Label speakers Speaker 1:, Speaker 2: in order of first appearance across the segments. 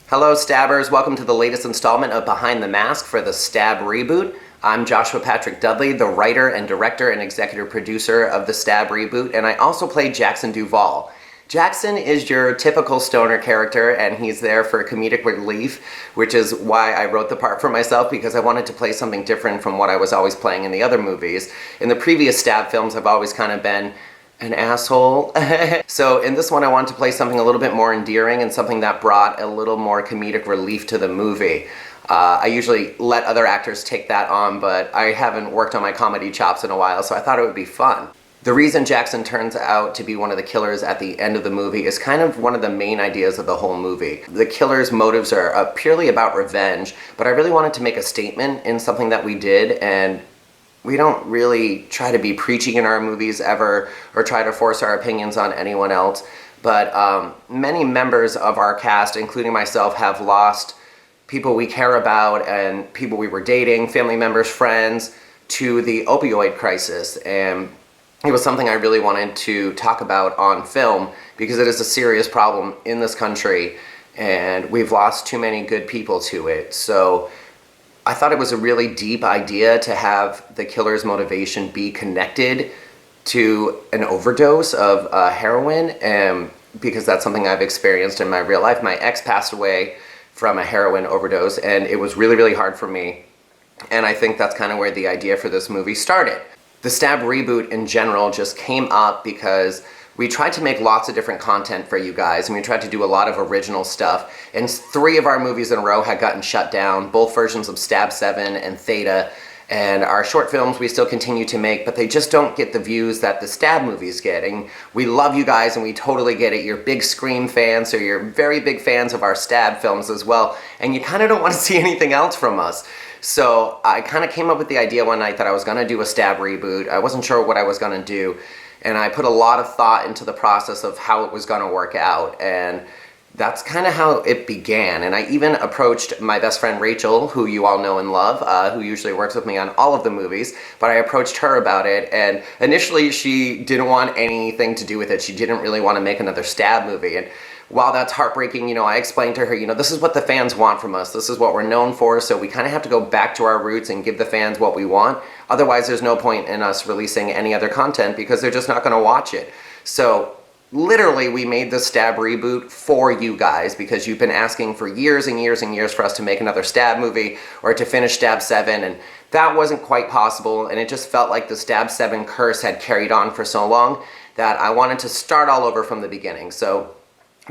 Speaker 1: Hello Stabbers, welcome to the latest installment of Behind the Mask for the Stab reboot. I'm Joshua Patrick Dudley, the writer and director and executive producer of the Stab reboot, and I also play Jackson Duvall. Jackson is your typical stoner character, and he's there for comedic relief, which is why I wrote the part for myself, because I wanted to play something different from what I was always playing in the other movies. In the previous Stab films, I've always kind of been an asshole. So in this one, I wanted to play something a little bit more endearing and something that brought a little more comedic relief to the movie. I usually let other actors take that on, but I haven't worked on my comedy chops in a while, so I thought it would be fun. The reason Jackson turns out to be one of the killers at the end of the movie is kind of one of the main ideas of the whole movie. The killer's motives are purely about revenge, but I really wanted to make a statement in something that we did, and we don't really try to be preachy in our movies ever or try to force our opinions on anyone else, but many members of our cast, including myself, have lost people we care about and people we were dating, family members, friends, to the opioid crisis. And it was something I really wanted to talk about on film because it is a serious problem in this country and we've lost too many good people to it. So I thought it was a really deep idea to have the killer's motivation be connected to an overdose of heroin, because that's something I've experienced in my real life. My ex passed away from a heroin overdose, and it was really, really hard for me. And I think that's kind of where the idea for this movie started. The Stab reboot in general just came up because we tried to make lots of different content for you guys, and we tried to do a lot of original stuff. And 3 of our movies in a row had gotten shut down, both versions of Stab 7 and Theta. And our short films we still continue to make, but they just don't get the views that the Stab movies get. And we love you guys, and we totally get it. You're big Scream fans, so you're very big fans of our Stab films as well. And you kind of don't want to see anything else from us. So I kind of came up with the idea one night that I was going to do a Stab reboot. I wasn't sure what I was going to do. And I put a lot of thought into the process of how it was going to work out. And that's kind of how it began. And I even approached my best friend Rachel, who you all know and love, who usually works with me on all of the movies, but I approached her about it, and initially she didn't want anything to do with it. She didn't really want to make another Stab movie. And while that's heartbreaking, I explained to her, this is what the fans want from us. This is what we're known for, so we kind of have to go back to our roots and give the fans what we want. Otherwise, there's no point in us releasing any other content because they're just not going to watch it. So literally, we made the Stab reboot for you guys because you've been asking for years and years and years for us to make another Stab movie or to finish Stab 7, and that wasn't quite possible, and it just felt like the Stab 7 curse had carried on for so long that I wanted to start all over from the beginning. So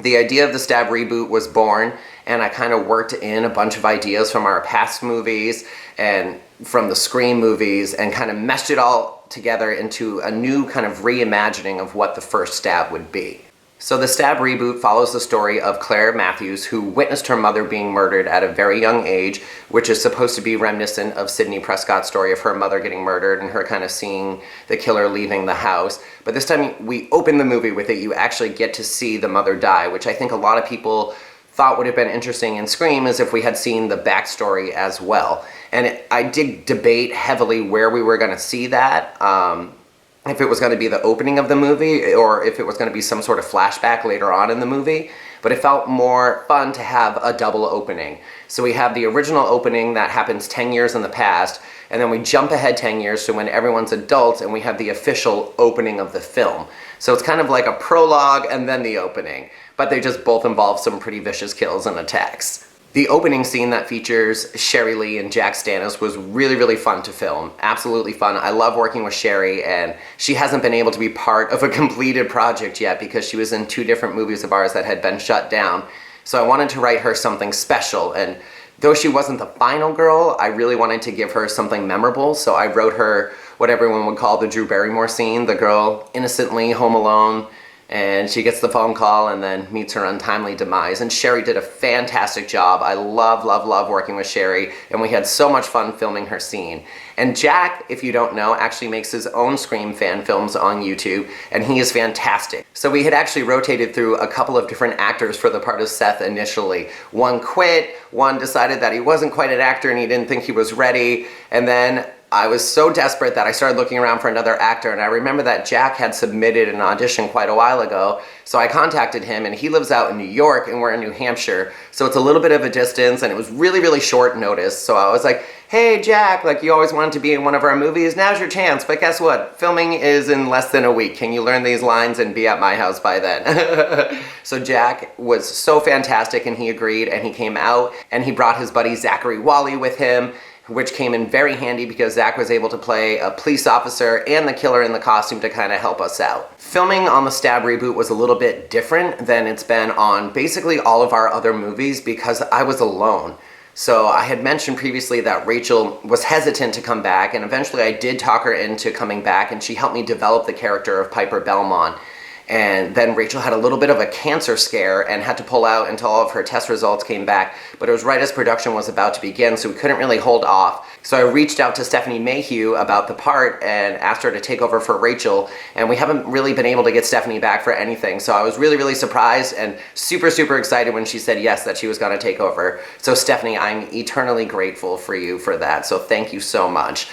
Speaker 1: the idea of the Stab reboot was born, and I kind of worked in a bunch of ideas from our past movies and from the Scream movies and kind of meshed it all together into a new kind of reimagining of what the first Stab would be. So the Stab reboot follows the story of Claire Matthews, who witnessed her mother being murdered at a very young age, which is supposed to be reminiscent of Sidney Prescott's story of her mother getting murdered and her kind of seeing the killer leaving the house. But this time we open the movie with it. You actually get to see the mother die, which I think a lot of people thought would have been interesting in Scream is if we had seen the backstory as well. And I did debate heavily where we were going to see that. If it was going to be the opening of the movie or if it was going to be some sort of flashback later on in the movie, but it felt more fun to have a double opening. So we have the original opening that happens 10 years in the past, and then we jump ahead 10 years to when everyone's adults and we have the official opening of the film. So it's kind of like a prologue and then the opening, but they just both involve some pretty vicious kills and attacks. The opening scene that features Sherry Lee and Jack Stannis was really, really fun to film. Absolutely fun. I love working with Sherry, and she hasn't been able to be part of a completed project yet because she was in 2 different movies of ours that had been shut down. So I wanted to write her something special, and though she wasn't the final girl, I really wanted to give her something memorable, so I wrote her what everyone would call the Drew Barrymore scene, the girl innocently home alone, and she gets the phone call and then meets her untimely demise. And Sherry did a fantastic job. I love, love, love working with Sherry, and we had so much fun filming her scene. And Jack, if you don't know, actually makes his own Scream fan films on YouTube, and he is fantastic. So we had actually rotated through a couple of different actors for the part of Seth initially. One quit, one decided that he wasn't quite an actor and he didn't think he was ready, and then I was so desperate that I started looking around for another actor, and I remember that Jack had submitted an audition quite a while ago, so I contacted him, and he lives out in New York, and we're in New Hampshire, so it's a little bit of a distance, and it was really, really short notice, so I was like, hey Jack, like you always wanted to be in one of our movies, now's your chance, but guess what? Filming is in less than a week. Can you learn these lines and be at my house by then? So Jack was so fantastic, and he agreed, and he came out, and he brought his buddy Zachary Wally with him, which came in very handy because Zach was able to play a police officer and the killer in the costume to kind of help us out. Filming on the Stab reboot was a little bit different than it's been on basically all of our other movies because I was alone. So I had mentioned previously that Rachel was hesitant to come back, and eventually I did talk her into coming back, and she helped me develop the character of Piper Belmont. And then Rachel had a little bit of a cancer scare and had to pull out until all of her test results came back, but it was right as production was about to begin, so we couldn't really hold off. So I reached out to Stephanie Mayhew about the part and asked her to take over for Rachel, and we haven't really been able to get Stephanie back for anything, so I was really, really surprised and super, super excited when she said yes, that she was going to take over. So Stephanie, I'm eternally grateful for you for that, so thank you so much.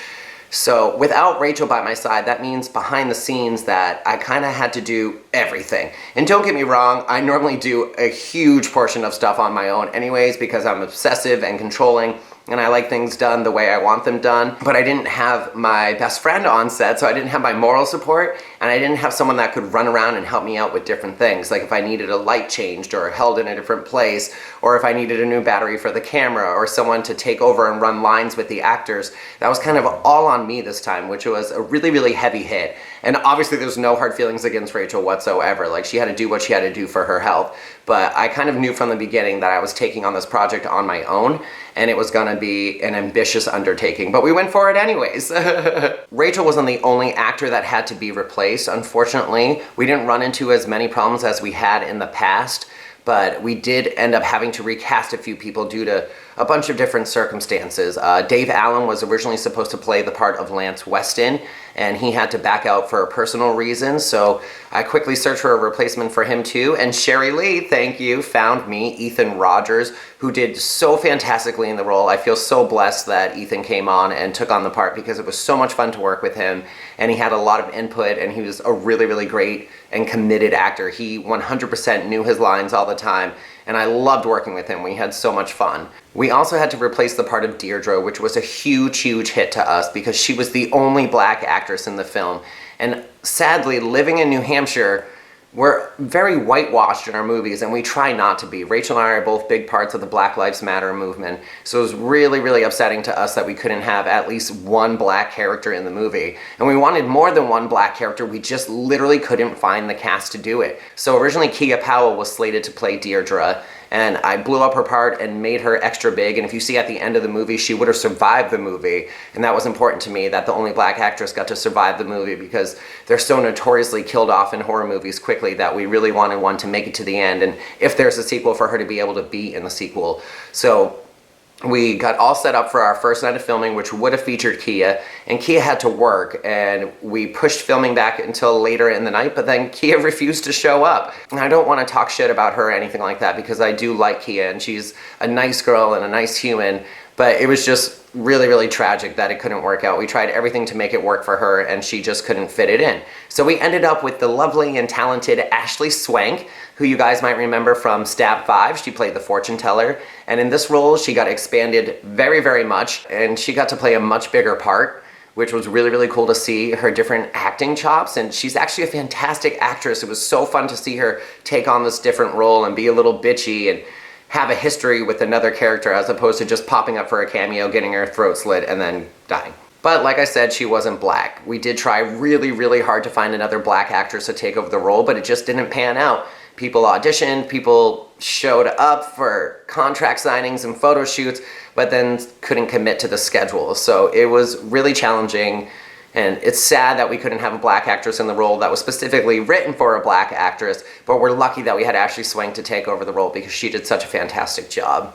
Speaker 1: So without Rachel by my side, that means behind the scenes that I kind of had to do everything. And don't get me wrong, I normally do a huge portion of stuff on my own anyways because I'm obsessive and controlling and I like things done the way I want them done. But I didn't have my best friend on set, so I didn't have my moral support, and I didn't have someone that could run around and help me out with different things, like if I needed a light changed or held in a different place, or if I needed a new battery for the camera, or someone to take over and run lines with the actors. That was kind of all on me this time, which was a really, really heavy hit. And obviously there's no hard feelings against Rachel whatsoever. Like, she had to do what she had to do for her health. But I kind of knew from the beginning that I was taking on this project on my own, and it was gonna be an ambitious undertaking, but we went for it anyways. Rachel wasn't the only actor that had to be replaced. Unfortunately, we didn't run into as many problems as we had in the past, but we did end up having to recast a few people due to a bunch of different circumstances. Dave Allen was originally supposed to play the part of Lance Weston, and he had to back out for personal reasons, so I quickly searched for a replacement for him too, and Sherry Lee, thank you, found me Ethan Rogers, who did so fantastically in the role. I feel so blessed that Ethan came on and took on the part because it was so much fun to work with him, and he had a lot of input, and he was a really, really great and committed actor. He 100% knew his lines all the time, and I loved working with him. We had so much fun. We also had to replace the part of Deirdre, which was a huge, huge hit to us because she was the only black actress in the film. And sadly, living in New Hampshire, we're very whitewashed in our movies, and we try not to be. Rachel and I are both big parts of the Black Lives Matter movement, so it was really, really upsetting to us that we couldn't have at least one black character in the movie. And we wanted more than one black character, we just literally couldn't find the cast to do it. So originally Kia Powell was slated to play Deirdre, and I blew up her part and made her extra big, and if you see at the end of the movie, she would have survived the movie, and that was important to me, that the only black actress got to survive the movie because they're so notoriously killed off in horror movies quickly that we really wanted one to make it to the end, and if there's a sequel, for her to be able to be in the sequel. So we got all set up for our first night of filming, which would have featured Kia, and Kia had to work, and we pushed filming back until later in the night, but then Kia refused to show up. And I don't want to talk shit about her or anything like that because I do like Kia, and she's a nice girl and a nice human, but it was just really, really tragic that it couldn't work out. We tried everything to make it work for her, and she just couldn't fit it in. So we ended up with the lovely and talented Ashley Swank, who you guys might remember from Stab 5. She played the fortune teller, and in this role she got expanded very, very much, and she got to play a much bigger part, which was really, really cool to see her different acting chops, and she's actually a fantastic actress. It was so fun to see her take on this different role and be a little bitchy and have a history with another character as opposed to just popping up for a cameo, getting her throat slit, and then dying. But like I said, she wasn't black. We did try really, really hard to find another black actress to take over the role, but it just didn't pan out. People auditioned, people showed up for contract signings and photo shoots, but then couldn't commit to the schedule. So it was really challenging, and it's sad that we couldn't have a black actress in the role that was specifically written for a black actress, but we're lucky that we had Ashley Swank to take over the role because she did such a fantastic job.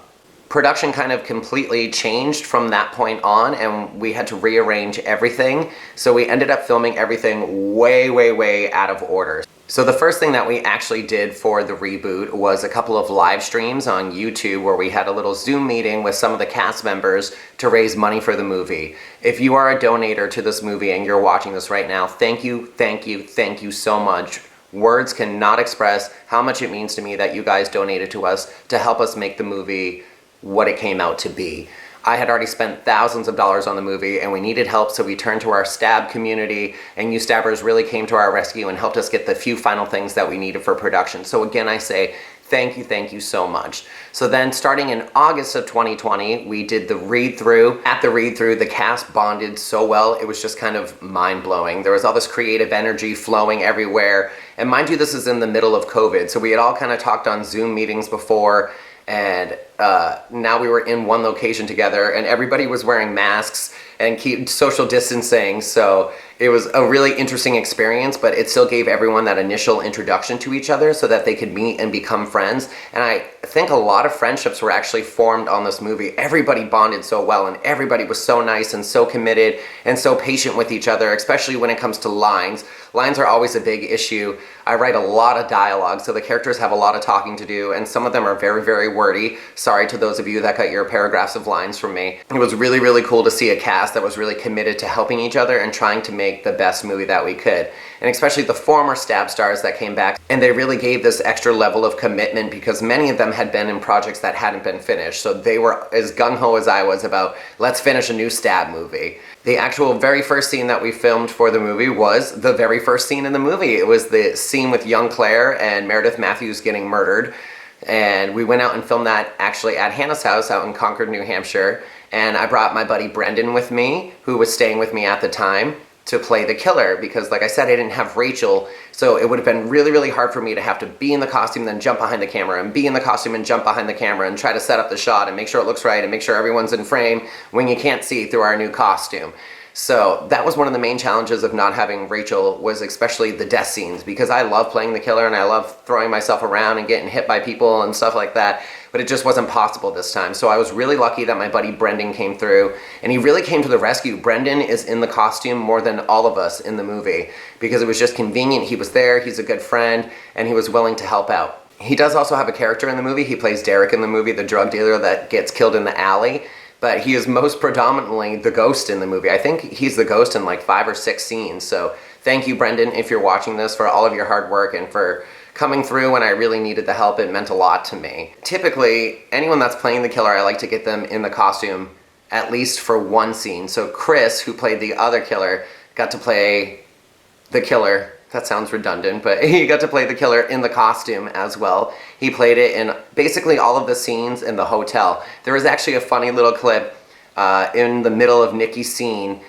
Speaker 1: Production kind of completely changed from that point on, and we had to rearrange everything, so we ended up filming everything way, way, way out of order. So the first thing that we actually did for the reboot was a couple of live streams on YouTube where we had a little Zoom meeting with some of the cast members to raise money for the movie. If you are a donator to this movie and you're watching this right now, thank you, thank you, thank you so much. Words cannot express how much it means to me that you guys donated to us to help us make the movie what it came out to be. I had already spent thousands of dollars on the movie and we needed help, so we turned to our Stab community, and you Stabbers really came to our rescue and helped us get the few final things that we needed for production. So again, I say thank you so much. So then starting in August of 2020, we did the read-through. At the read-through, the cast bonded so well, it was just kind of mind-blowing. There was all this creative energy flowing everywhere. And mind you, this is in the middle of COVID, so we had all kind of talked on Zoom meetings before, and now we were in one location together and everybody was wearing masks and keep social distancing, so it was a really interesting experience, but it still gave everyone that initial introduction to each other so that they could meet and become friends. And I think a lot of friendships were actually formed on this movie. Everybody bonded so well and everybody was so nice and so committed and so patient with each other, especially when it comes to lines. Lines are always a big issue. I write a lot of dialogue, so the characters have a lot of talking to do, and some of them are very, very wordy. Sorry to those of you that got your paragraphs of lines from me. It was really, really cool to see a cast that was really committed to helping each other and trying to make the best movie that we could. And especially the former Stab stars that came back, and they really gave this extra level of commitment because many of them had been in projects that hadn't been finished. So they were as gung-ho as I was about, let's finish a new Stab movie. The actual very first scene that we filmed for the movie was the very first scene in the movie. It was the scene with young Claire and Meredith Matthews getting murdered. And we went out and filmed that actually at Hannah's house out in Concord, New Hampshire. And I brought my buddy Brendan with me, who was staying with me at the time, to play the killer, because like I said, I didn't have Rachel, so it would have been really, really hard for me to have to be in the costume, then jump behind the camera, and be in the costume and jump behind the camera, and try to set up the shot and make sure it looks right and make sure everyone's in frame when you can't see through our new costume. So that was one of the main challenges of not having Rachel, was especially the death scenes, because I love playing the killer and I love throwing myself around and getting hit by people and stuff like that, but it just wasn't possible this time. So I was really lucky that my buddy Brendan came through, and he really came to the rescue. Brendan is in the costume more than all of us in the movie because it was just convenient. He was there, he's a good friend, and he was willing to help out. He does also have a character in the movie. He plays Derek in the movie, the drug dealer that gets killed in the alley. But he is most predominantly the ghost in the movie. I think he's the ghost in like 5 or 6 scenes. So thank you, Brendan, if you're watching this, for all of your hard work and for coming through when I really needed the help. It meant a lot to me. Typically, anyone that's playing the killer, I like to get them in the costume at least for one scene. So Chris, who played the other killer, got to play the killer. That sounds redundant, but he got to play the killer in the costume as well. He played it in basically all of the scenes in the hotel. There was actually a funny little clip in the middle of Nikki's scene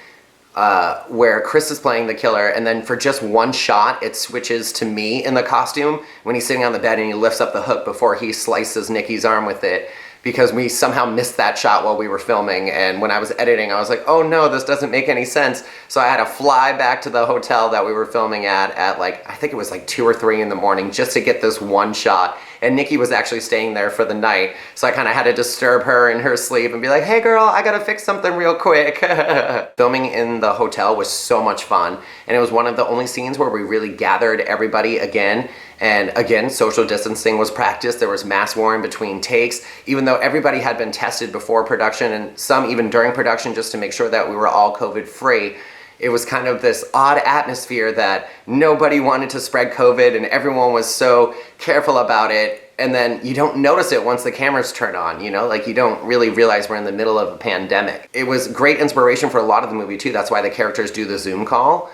Speaker 1: where Chris is playing the killer, and then for just one shot, it switches to me in the costume when he's sitting on the bed and he lifts up the hook before he slices Nikki's arm with it, because we somehow missed that shot while we were filming. And when I was editing, I was like, oh no, this doesn't make any sense. So I had to fly back to the hotel that we were filming at like, I think it was like 2 or 3 in the morning just to get this one shot. And Nikki was actually staying there for the night, so I kind of had to disturb her in her sleep and be like, hey girl, I gotta fix something real quick. Filming in the hotel was so much fun, and it was one of the only scenes where we really gathered everybody again. And again, social distancing was practiced. There was mask wearing between takes, even though everybody had been tested before production and some even during production, just to make sure that we were all COVID free. It was kind of this odd atmosphere that nobody wanted to spread COVID and everyone was so careful about it. And then you don't notice it once the cameras turn on, you know, like you don't really realize we're in the middle of a pandemic. It was great inspiration for a lot of the movie too. That's why the characters do the Zoom call.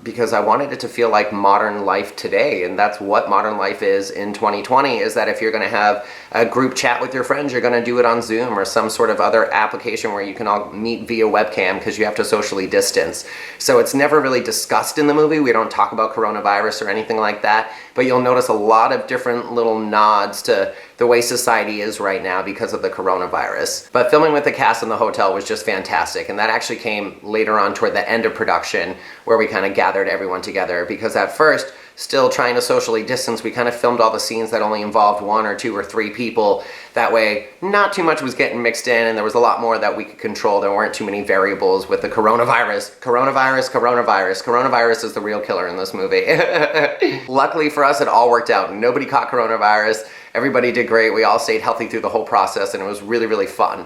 Speaker 1: Because I wanted it to feel like modern life today, and that's what modern life is in 2020, is that if you're going to have a group chat with your friends, you're going to do it on Zoom or some sort of other application where you can all meet via webcam because you have to socially distance. So it's never really discussed in the movie. We don't talk about coronavirus or anything like that, but you'll notice a lot of different little nods to the way society is right now because of the coronavirus. But filming with the cast in the hotel was just fantastic, and that actually came later on toward the end of production, where we kind of gathered everyone together, because at first still trying to socially distance, we kind of filmed all the scenes that only involved 1 or 2 or 3 people. That way, not too much was getting mixed in, and there was a lot more that we could control. There weren't too many variables with the coronavirus. Coronavirus is the real killer in this movie. Luckily for us, it all worked out. Nobody caught coronavirus. Everybody did great. We all stayed healthy through the whole process, and it was really, really fun.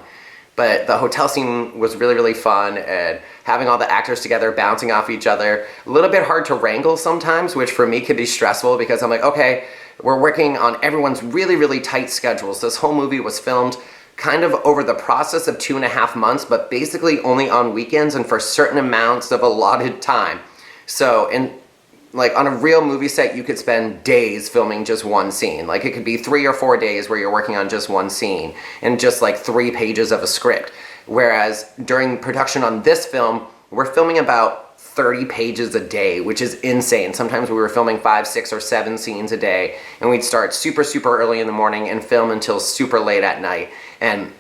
Speaker 1: But the hotel scene was really, really fun, and having all the actors together, bouncing off each other. A little bit hard to wrangle sometimes, which for me could be stressful because I'm like, okay, we're working on everyone's really, really tight schedules. This whole movie was filmed kind of over the process of 2.5 months, but basically only on weekends and for certain amounts of allotted time. So like on a real movie set, you could spend days filming just one scene. Like it could be 3 or 4 days where you're working on just one scene and just like 3 pages of a script. Whereas during production on this film, we're filming about 30 pages a day, which is insane. Sometimes we were filming 5, 6, or 7 scenes a day, and we'd start super, super early in the morning and film until super late at night. And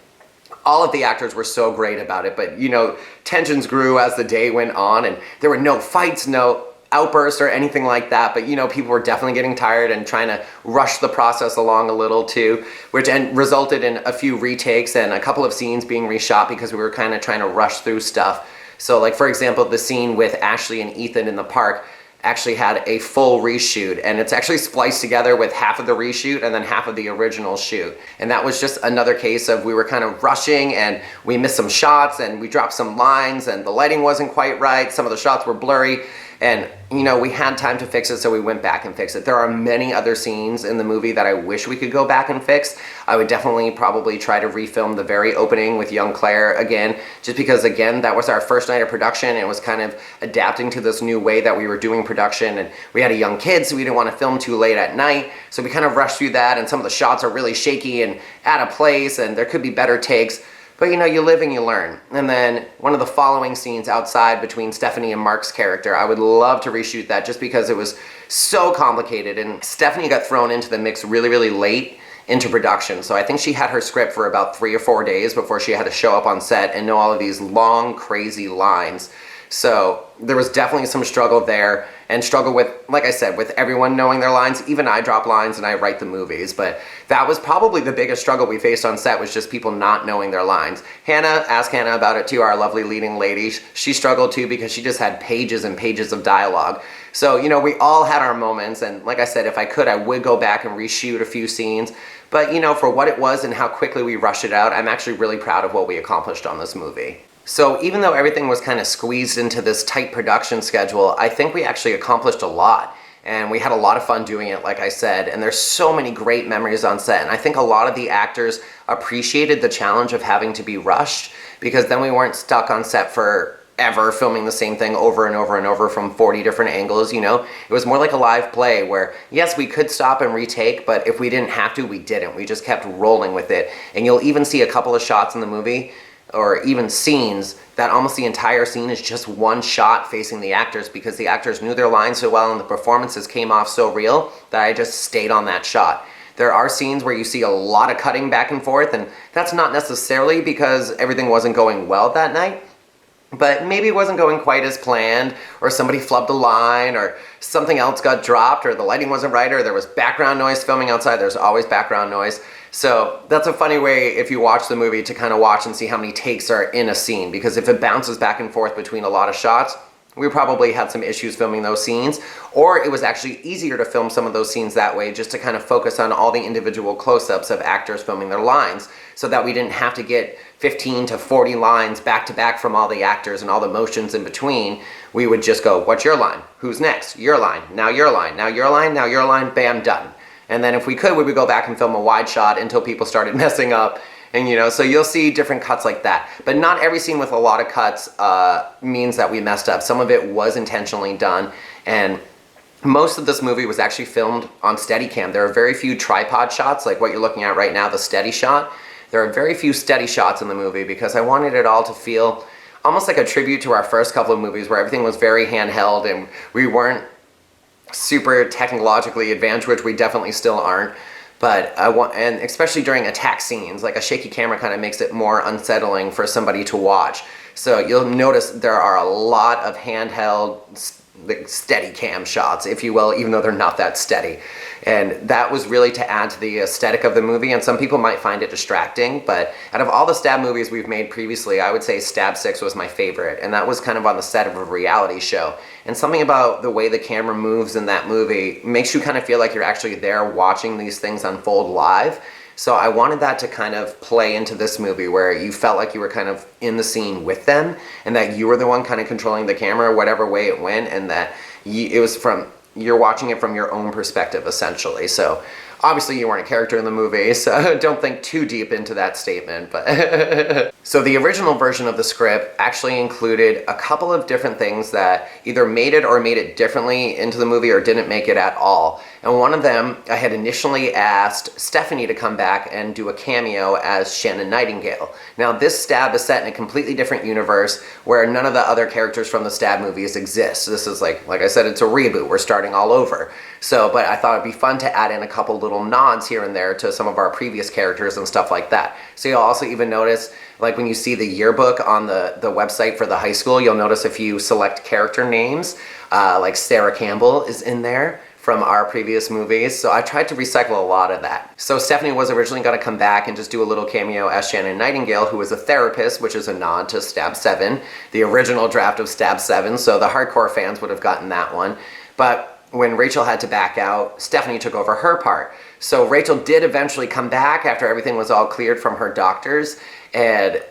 Speaker 1: all of the actors were so great about it, but you know, tensions grew as the day went on, and there were no fights, no outbursts or anything like that, but you know, people were definitely getting tired and trying to rush the process along a little too, which resulted in a few retakes and a couple of scenes being reshot because we were kind of trying to rush through stuff. So like for example, the scene with Ashley and Ethan in the park actually had a full reshoot, and it's actually spliced together with half of the reshoot and then half of the original shoot. And that was just another case of we were kind of rushing and we missed some shots and we dropped some lines and the lighting wasn't quite right. Some of the shots were blurry. And, you know, we had time to fix it, so we went back and fixed it. There are many other scenes in the movie that I wish we could go back and fix. I would definitely probably try to refilm the very opening with young Claire again, just because, again, that was our first night of production. It was kind of adapting to this new way that we were doing production, and we had a young kid, so we didn't want to film too late at night. So we kind of rushed through that, and some of the shots are really shaky and out of place, and there could be better takes. But you know, you live and you learn. And then one of the following scenes outside between Stephanie and Mark's character, I would love to reshoot that just because it was so complicated. And Stephanie got thrown into the mix really, really late into production. So I think she had her script for about 3 or 4 days before she had to show up on set and know all of these long, crazy lines. So there was definitely some struggle there, and struggle with, like I said, with everyone knowing their lines. Even I drop lines and I write the movies, but that was probably the biggest struggle we faced on set, was just people not knowing their lines. Ask Hannah about it too, our lovely leading lady. She struggled too because she just had pages and pages of dialogue. So, you know, we all had our moments, and like I said, if I could, I would go back and reshoot a few scenes. But, you know, for what it was and how quickly we rushed it out, I'm actually really proud of what we accomplished on this movie. So even though everything was kind of squeezed into this tight production schedule, I think we actually accomplished a lot. And we had a lot of fun doing it, like I said. And there's so many great memories on set. And I think a lot of the actors appreciated the challenge of having to be rushed, because then we weren't stuck on set forever filming the same thing over and over and over from 40 different angles, you know? It was more like a live play where, yes, we could stop and retake, but if we didn't have to, we didn't. We just kept rolling with it. And you'll even see a couple of shots in the movie, or even scenes, that almost the entire scene is just one shot facing the actors, because the actors knew their lines so well and the performances came off so real that I just stayed on that shot. There are scenes where you see a lot of cutting back and forth, and that's not necessarily because everything wasn't going well that night, but maybe it wasn't going quite as planned, or somebody flubbed a line, or something else got dropped, or the lighting wasn't right, or there was background noise filming outside. There's always background noise. So that's a funny way, if you watch the movie, to kind of watch and see how many takes are in a scene, because if it bounces back and forth between a lot of shots, we probably had some issues filming those scenes, or it was actually easier to film some of those scenes that way, just to kind of focus on all the individual close-ups of actors filming their lines, so that we didn't have to get 15 to 40 lines back to back from all the actors and all the motions in between. We would just go, what's your line? Who's next? Your line. Now your line. Now your line. Now your line. Bam, done. And then if we could, we would go back and film a wide shot until people started messing up. And you know, so you'll see different cuts like that. But not every scene with a lot of cuts means that we messed up. Some of it was intentionally done. And most of this movie was actually filmed on Steadicam. There are very few tripod shots like what you're looking at right now, the steady shot. There are very few steady shots in the movie because I wanted it all to feel almost like a tribute to our first couple of movies, where everything was very handheld and we weren't super technologically advanced, which we definitely still aren't. But and especially during attack scenes, like a shaky camera kind of makes it more unsettling for somebody to watch. So you'll notice there are a lot of handheld the steady cam shots, if you will, even though they're not that steady. And that was really to add to the aesthetic of the movie, and some people might find it distracting, but out of all the Stab movies we've made previously, I would say Stab 6 was my favorite, and that was kind of on the set of a reality show. And something about the way the camera moves in that movie makes you kind of feel like you're actually there watching these things unfold live. So I wanted that to kind of play into this movie where you felt like you were kind of in the scene with them, and that you were the one kind of controlling the camera whatever way it went, and that you're watching it from your own perspective, essentially. So obviously you weren't a character in the movie, so don't think too deep into that statement. But so the original version of the script actually included a couple of different things that either made it or made it differently into the movie or didn't make it at all. And one of them, I had initially asked Stephanie to come back and do a cameo as Shannon Nightingale. Now this Stab is set in a completely different universe where none of the other characters from the Stab movies exist. This is like I said, it's a reboot. We're starting all over. So, but I thought it'd be fun to add in a couple little nods here and there to some of our previous characters and stuff like that. So you'll also even notice, like when you see the yearbook on the website for the high school, you'll notice if you select character names, like Sarah Campbell is in there from our previous movies. So I tried to recycle a lot of that. So Stephanie was originally going to come back and just do a little cameo as Shannon Nightingale, who was a therapist, which is a nod to Stab 7, the original draft of Stab 7. So the hardcore fans would have gotten that one. But when Rachel had to back out, Stephanie took over her part. So Rachel did eventually come back after everything was all cleared from her doctors, and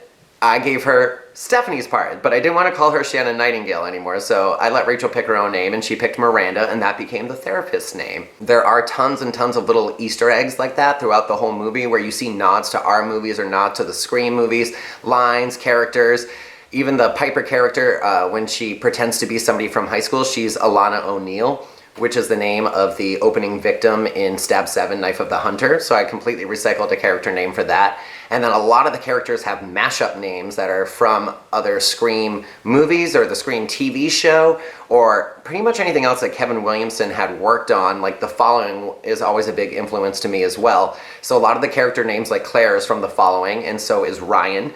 Speaker 1: I gave her Stephanie's part, but I didn't want to call her Shannon Nightingale anymore, so I let Rachel pick her own name, and she picked Miranda, and that became the therapist's name. There are tons and tons of little Easter eggs like that throughout the whole movie where you see nods to our movies or nods to the Scream movies, lines, characters. Even the Piper character, when she pretends to be somebody from high school, she's Alana O'Neill, which is the name of the opening victim in Stab 7, Knife of the Hunter. So I completely recycled a character name for that. And then a lot of the characters have mashup names that are from other Scream movies or the Scream TV show, or pretty much anything else that Kevin Williamson had worked on. Like The Following is always a big influence to me as well. So a lot of the character names, like Claire, is from The Following, and so is Ryan.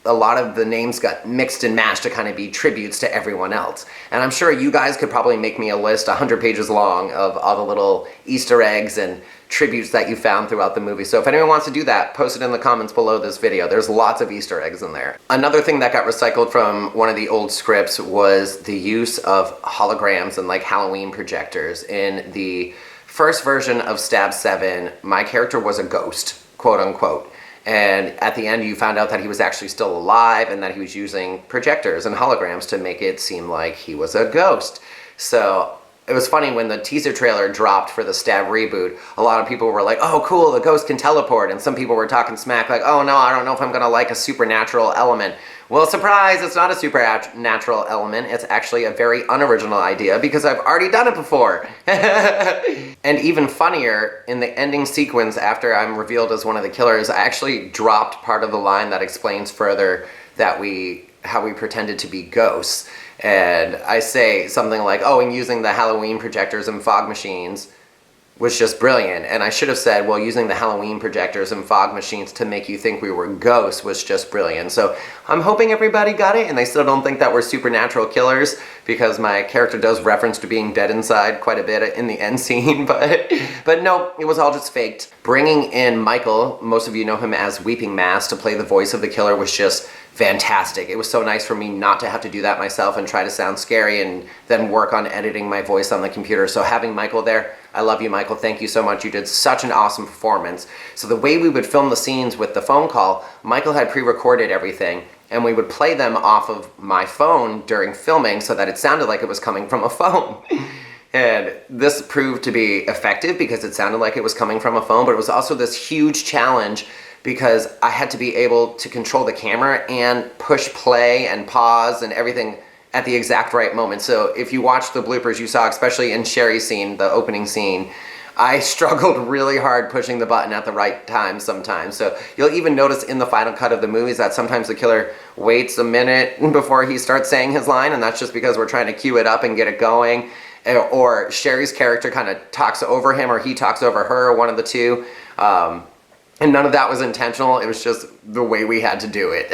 Speaker 1: A lot of the names got mixed and matched to kind of be tributes to everyone else. And I'm sure you guys could probably make me a list 100 pages long of all the little Easter eggs and tributes that you found throughout the movie. So if anyone wants to do that, post it in the comments below this video. There's lots of Easter eggs in there. Another thing that got recycled from one of the old scripts was the use of holograms and like Halloween projectors. In the first version of Stab 7, my character was a ghost, quote unquote. And at the end you found out that he was actually still alive and that he was using projectors and holograms to make it seem like he was a ghost. So it was funny when the teaser trailer dropped for the Stab reboot, a lot of people were like, oh cool, the ghost can teleport, and some people were talking smack like, oh no, I don't know if I'm gonna like a supernatural element. Well, surprise, it's not a supernatural element. It's actually a very unoriginal idea because I've already done it before. And even funnier, in the ending sequence after I'm revealed as one of the killers, I actually dropped part of the line that explains further that how we pretended to be ghosts. And I say something like, oh, and using the Halloween projectors and fog machines was just brilliant. And I should have said, well, using the Halloween projectors and fog machines to make you think we were ghosts was just brilliant. So I'm hoping everybody got it and they still don't think that we're supernatural killers, because my character does reference to being dead inside quite a bit in the end scene, but no, it was all just faked. Bringing in Michael, most of you know him as Weeping Mask, to play the voice of the killer was just fantastic. It was so nice for me not to have to do that myself and try to sound scary and then work on editing my voice on the computer. So having Michael there, I love you, Michael. Thank you so much. You did such an awesome performance. So the way we would film the scenes with the phone call, Michael had pre-recorded everything, and we would play them off of my phone during filming so that it sounded like it was coming from a phone. And this proved to be effective because it sounded like it was coming from a phone, but it was also this huge challenge because I had to be able to control the camera and push play and pause and everything at the exact right moment. So if you watch the bloopers you saw, especially in Sherry's scene, the opening scene, I struggled really hard pushing the button at the right time sometimes. So you'll even notice in the final cut of the movies that sometimes the killer waits a minute before he starts saying his line, and that's just because we're trying to cue it up and get it going. Or Sherry's character kind of talks over him, or he talks over her, one of the two. And none of that was intentional. It was just the way we had to do it.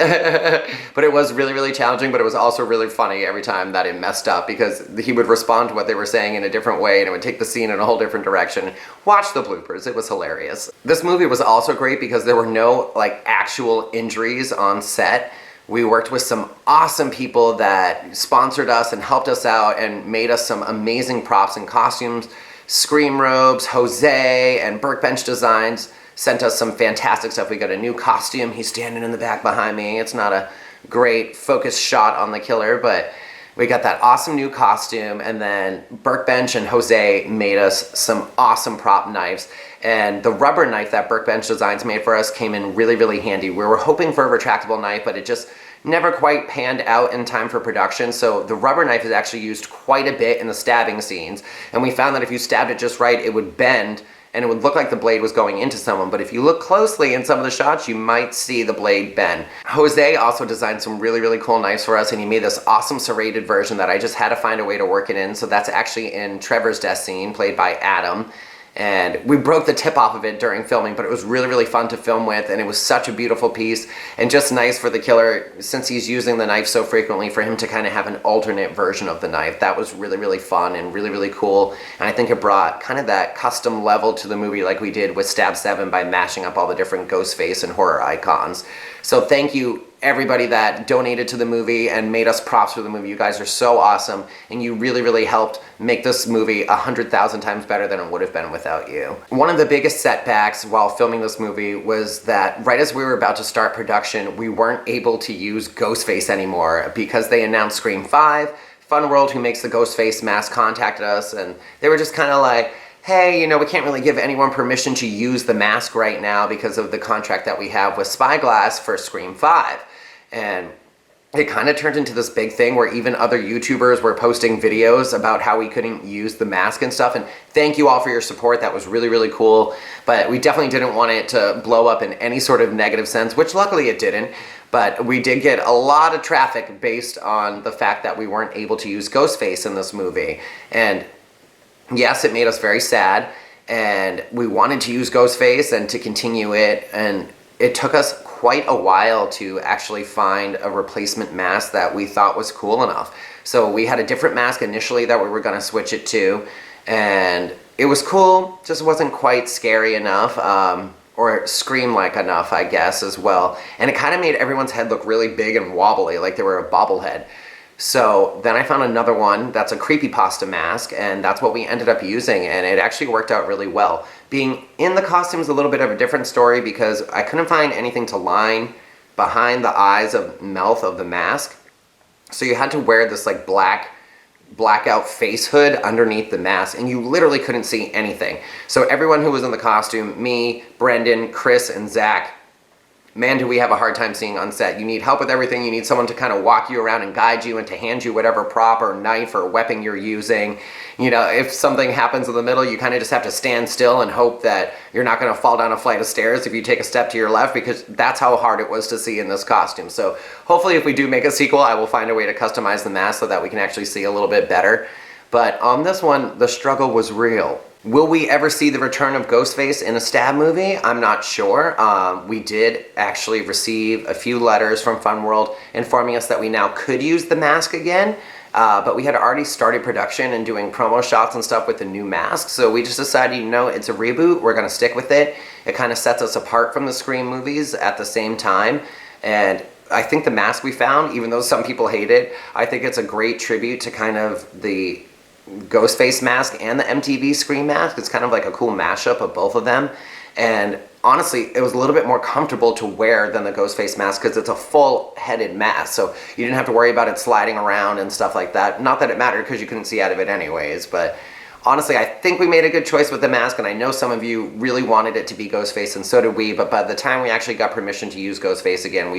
Speaker 1: But it was really, really challenging, but it was also really funny every time that it messed up, because he would respond to what they were saying in a different way, and it would take the scene in a whole different direction. Watch the bloopers. It was hilarious. This movie was also great because there were no like actual injuries on set. We worked with some awesome people that sponsored us and helped us out and made us some amazing props and costumes. Scream Robes, Jose, and Workbench Designs sent us some fantastic stuff. We got a new costume. He's standing in the back behind me. It's not a great focus shot on the killer, but we got that awesome new costume. And then Workbench and Jose made us some awesome prop knives. And the rubber knife that Workbench Designs made for us came in really, really handy. We were hoping for a retractable knife, but it just never quite panned out in time for production. So the rubber knife is actually used quite a bit in the stabbing scenes. And we found that if you stabbed it just right, it would bend and it would look like the blade was going into someone. But if you look closely in some of the shots, you might see the blade bend. Jose also designed some really, really cool knives for us, and he made this awesome serrated version that I just had to find a way to work it in. So that's actually in Trevor's death scene, played by Adam. And we broke the tip off of it during filming, but it was really, really fun to film with, and it was such a beautiful piece, and just nice for the killer, since he's using the knife so frequently, for him to kind of have an alternate version of the knife. That was really, really fun and really, really cool, and I think it brought kind of that custom level to the movie like we did with Stab 7 by mashing up all the different Ghostface and horror icons. So thank you everybody that donated to the movie and made us props for the movie. You guys are so awesome, and you really, really helped make this movie 100,000 times better than it would have been without you. One of the biggest setbacks while filming this movie was that right as we were about to start production, we weren't able to use Ghostface anymore because they announced Scream 5. Fun World, who makes the Ghostface mask, contacted us, and they were just kind of like, hey, you know, we can't really give anyone permission to use the mask right now because of the contract that we have with Spyglass for Scream 5. And it kind of turned into this big thing where even other YouTubers were posting videos about how we couldn't use the mask and stuff. And thank you all for your support. That was really, really cool. But we definitely didn't want it to blow up in any sort of negative sense, which luckily it didn't. But we did get a lot of traffic based on the fact that we weren't able to use Ghostface in this movie. And yes, it made us very sad, and we wanted to use Ghostface and to continue it, and it took us quite a while to actually find a replacement mask that we thought was cool enough. So we had a different mask initially that we were going to switch it to, and it was cool, just wasn't quite scary enough, or scream-like enough, I guess, as well. And it kind of made everyone's head look really big and wobbly, like they were a bobblehead. So then I found another one that's a creepypasta mask, and that's what we ended up using, and it actually worked out really well. Being in the costume is a little bit of a different story because I couldn't find anything to line behind the eyes of mouth of the mask. So you had to wear this like blackout face hood underneath the mask, and you literally couldn't see anything. So everyone who was in the costume, me, Brendan, Chris, and Zach, man, do we have a hard time seeing on set. You need help with everything. You need someone to kind of walk you around and guide you and to hand you whatever prop or knife or weapon you're using. You know, if something happens in the middle, you kind of just have to stand still and hope that you're not going to fall down a flight of stairs if you take a step to your left, because that's how hard it was to see in this costume. So hopefully if we do make a sequel, I will find a way to customize the mask so that we can actually see a little bit better. But on this one, the struggle was real. Will we ever see the return of Ghostface in a Stab movie? I'm not sure. We did actually receive a few letters from Fun World informing us that we now could use the mask again, but we had already started production and doing promo shots and stuff with the new mask, so we just decided, you know, it's a reboot, we're gonna stick with it. It kind of sets us apart from the Scream movies at the same time, and I think the mask we found, even though some people hate it, I think it's a great tribute to kind of the Ghostface mask and the MTV Scream mask. It's kind of like a cool mashup of both of them, and honestly it was a little bit more comfortable to wear than the Ghostface mask because it's a full headed mask, so you didn't have to worry about it sliding around and stuff like that. Not that it mattered because you couldn't see out of it anyways, but honestly I think we made a good choice with the mask, and I know some of you really wanted it to be Ghostface, and so did we, but by the time we actually got permission to use Ghostface again,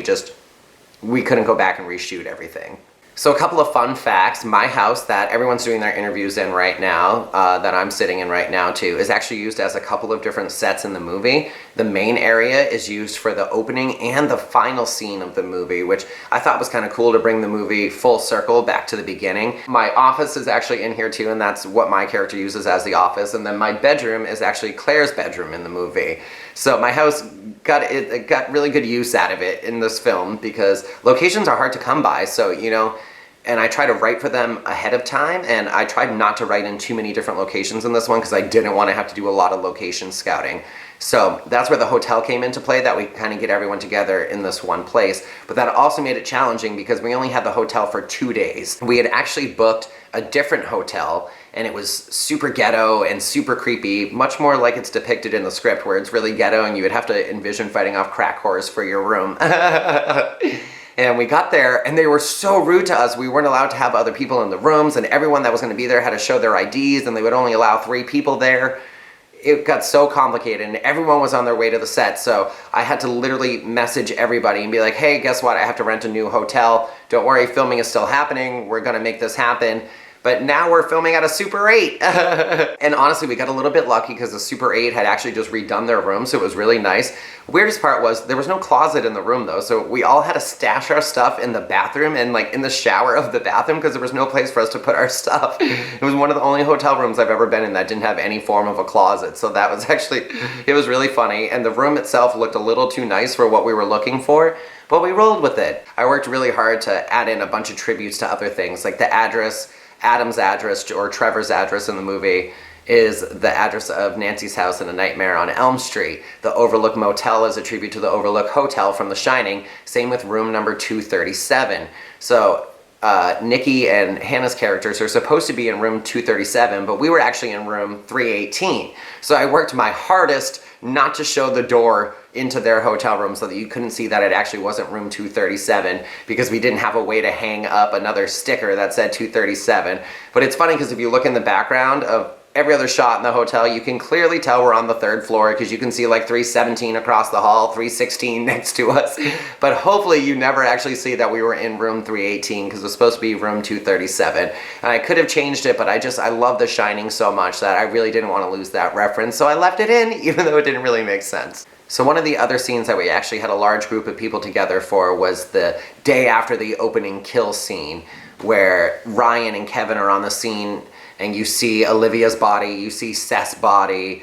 Speaker 1: we couldn't go back and reshoot everything. So a couple of fun facts. My house that everyone's doing their interviews in right now, that I'm sitting in right now too, is actually used as a couple of different sets in the movie. The main area is used for the opening and the final scene of the movie, which I thought was kind of cool to bring the movie full circle back to the beginning. My office is actually in here too, and that's what my character uses as the office. And then my bedroom is actually Claire's bedroom in the movie. So my house got really good use out of it in this film because locations are hard to come by. So, and I try to write for them ahead of time, and I tried not to write in too many different locations in this one because I didn't want to have to do a lot of location scouting. So that's where the hotel came into play, that we kind of get everyone together in this one place. But that also made it challenging because we only had the hotel for 2 days. We had actually booked a different hotel, and it was super ghetto and super creepy, much more like it's depicted in the script, where it's really ghetto and you would have to envision fighting off crack whores for your room. And we got there, and they were so rude to us. We weren't allowed to have other people in the rooms, and everyone that was going to be there had to show their IDs, and they would only allow 3 people there. It got so complicated, and everyone was on their way to the set, so I had to literally message everybody and be like, hey, guess what? I have to rent a new hotel. Don't worry, filming is still happening. We're going to make this happen. But now we're filming at a Super 8. And honestly, we got a little bit lucky because the Super 8 had actually just redone their room, so it was really nice. Weirdest part was there was no closet in the room though, so we all had to stash our stuff in the bathroom and like in the shower of the bathroom because there was no place for us to put our stuff. It was one of the only hotel rooms I've ever been in that didn't have any form of a closet, so that was actually, it was really funny. And the room itself looked a little too nice for what we were looking for, but we rolled with it. I worked really hard to add in a bunch of tributes to other things, like the address. Adam's address, or Trevor's address in the movie, is the address of Nancy's house in A Nightmare on Elm Street. The Overlook Motel is a tribute to the Overlook Hotel from The Shining. Same with room number 237. So Nikki and Hannah's characters are supposed to be in room 237, but we were actually in room 318. So I worked my hardest not to show the door into their hotel room so that you couldn't see that it actually wasn't room 237, because we didn't have a way to hang up another sticker that said 237. But it's funny because if you look in the background of every other shot in the hotel, you can clearly tell we're on the 3rd floor because you can see like 317 across the hall, 316 next to us. But hopefully you never actually see that we were in room 318 because it was supposed to be room 237. And I could have changed it, but I love The Shining so much that I really didn't want to lose that reference. So I left it in, even though it didn't really make sense. So one of the other scenes that we actually had a large group of people together for was the day after the opening kill scene, where Ryan and Kevin are on the scene and you see Olivia's body, you see Seth's body.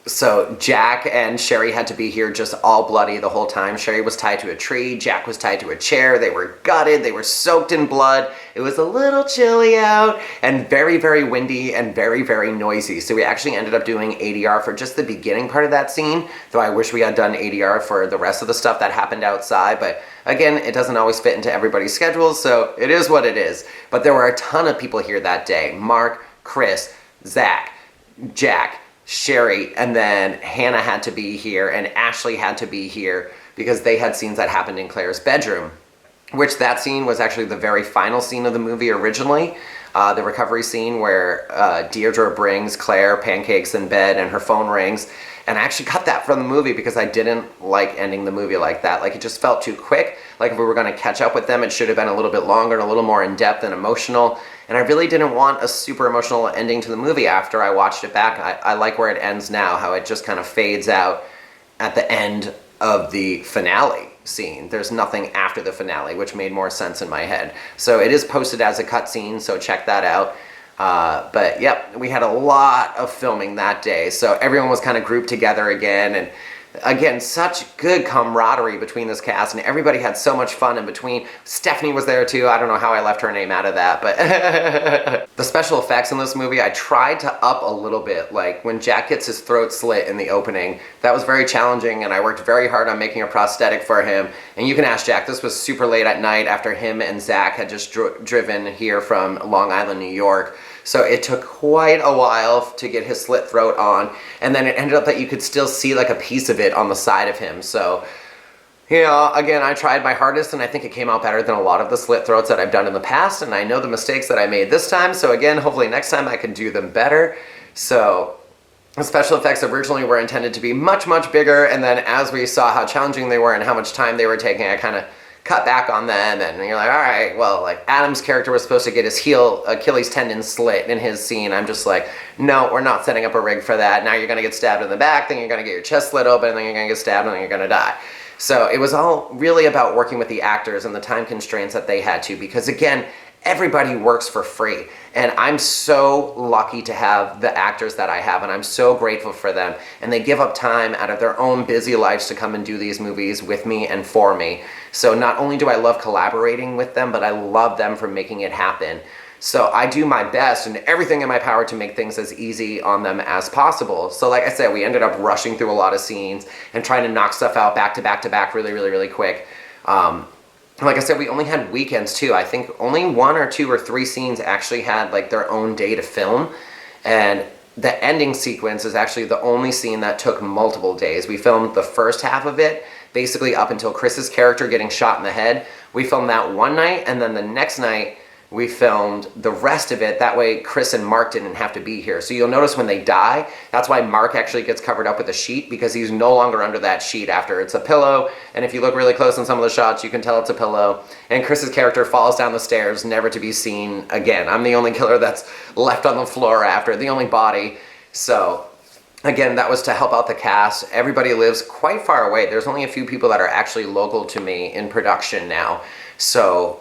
Speaker 1: So Jack and Sherry had to be here just all bloody the whole time. Sherry was tied to a tree, Jack was tied to a chair. They were gutted, they were soaked in blood. It was a little chilly out and very, very windy and very, very noisy. So we actually ended up doing ADR for just the beginning part of that scene, though I wish we had done ADR for the rest of the stuff that happened outside. But again, it doesn't always fit into everybody's schedules, so it is what it is. But there were a ton of people here that day. Mark, Chris, Zach, Jack, Sherry, and then Hannah had to be here and Ashley had to be here because they had scenes that happened in Claire's bedroom, which that scene was actually the very final scene of the movie originally. The recovery scene where Deirdre brings Claire pancakes in bed and her phone rings. And I actually cut that from the movie because I didn't like ending the movie like that. Like, it just felt too quick. Like, if we were going to catch up with them, it should have been a little bit longer and a little more in-depth and emotional. And I really didn't want a super emotional ending to the movie after I watched it back. I like where it ends now, how it just kind of fades out at the end of the finale scene. There's nothing after the finale, which made more sense in my head. So it is posted as a cut scene, so check that out. But yep, we had a lot of filming that day, so everyone was kind of grouped together again, and again, such good camaraderie between this cast, and everybody had so much fun in between. Stephanie was there too. I don't know how I left her name out of that, but the special effects in this movie, I tried to up a little bit. Like when Jack gets his throat slit in the opening, that was very challenging, and I worked very hard on making a prosthetic for him. And you can ask Jack, this was super late at night after him and Zach had just driven here from Long Island, New York. So it took quite a while to get his slit throat on, and then it ended up that you could still see like a piece of it on the side of him. So, you know, again, I tried my hardest, and I think it came out better than a lot of the slit throats that I've done in the past, and I know the mistakes that I made this time, so again, hopefully next time I can do them better. So the special effects originally were intended to be much, much bigger, and then as we saw how challenging they were and how much time they were taking, I kind of cut back on them, and you're like, all right, well, like Adam's character was supposed to get his Achilles tendon slit in his scene. I'm just like, no, we're not setting up a rig for that. Now you're gonna get stabbed in the back, then you're gonna get your chest slit open, and then you're gonna get stabbed, and then you're gonna die. So it was all really about working with the actors and the time constraints that they had to, because again, everybody works for free. And I'm so lucky to have the actors that I have, and I'm so grateful for them. And they give up time out of their own busy lives to come and do these movies with me and for me. So not only do I love collaborating with them, but I love them for making it happen. So I do my best and everything in my power to make things as easy on them as possible. So like I said, we ended up rushing through a lot of scenes and trying to knock stuff out back to back to back really quick. Like I said, we only had weekends too. I think only 1 or 2 or 3 scenes actually had like their own day to film. And the ending sequence is actually the only scene that took multiple days. We filmed the first half of it, basically up until Chris's character getting shot in the head. We filmed that one night, and then the next night we filmed the rest of it. That way Chris and Mark didn't have to be here. So you'll notice when they die, that's why Mark actually gets covered up with a sheet, because he's no longer under that sheet after. It's a pillow, and if you look really close in some of the shots, you can tell it's a pillow. And Chris's character falls down the stairs, never to be seen again. I'm the only killer that's left on the floor after, the only body. So again, that was to help out the cast. Everybody lives quite far away. There's only a few people that are actually local to me in production now. So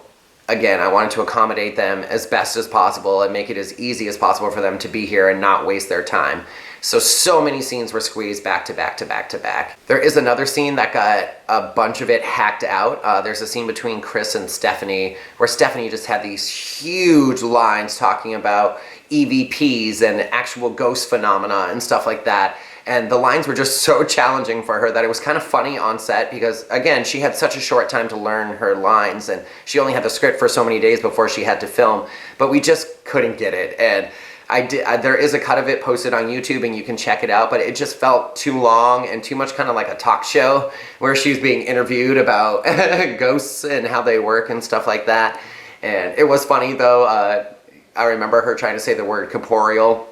Speaker 1: again, I wanted to accommodate them as best as possible and make it as easy as possible for them to be here and not waste their time. So many scenes were squeezed back to back to back to back. There is another scene that got a bunch of it hacked out. There's a scene between Chris and Stephanie where Stephanie just had these huge lines talking about EVPs and actual ghost phenomena and stuff like that. And the lines were just so challenging for her that it was kind of funny on set because, again, she had such a short time to learn her lines, and she only had the script for so many days before she had to film, but we just couldn't get it. And there is a cut of it posted on YouTube, and you can check it out, but it just felt too long and too much kind of like a talk show where she's being interviewed about ghosts and how they work and stuff like that. And it was funny, though. I remember her trying to say the word corporeal.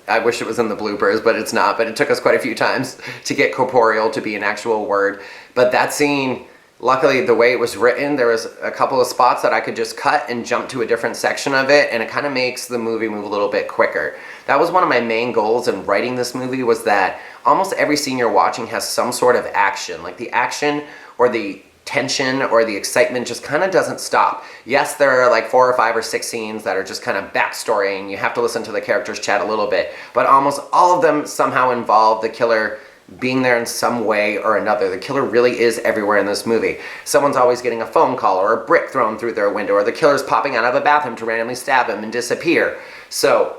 Speaker 1: I wish it was in the bloopers, but it's not. But it took us quite a few times to get corporeal to be an actual word. But that scene, luckily the way it was written, there was a couple of spots that I could just cut and jump to a different section of it, and it kind of makes the movie move a little bit quicker. That was one of my main goals in writing this movie, was that almost every scene you're watching has some sort of action. Like the action or the tension or the excitement just kind of doesn't stop. Yes, there are like 4 or 5 or 6 scenes that are just kind of backstory and you have to listen to the characters chat a little bit, but almost all of them somehow involve the killer being there in some way or another. The killer really is everywhere in this movie. Someone's always getting a phone call or a brick thrown through their window, or the killer's popping out of a bathroom to randomly stab him and disappear. So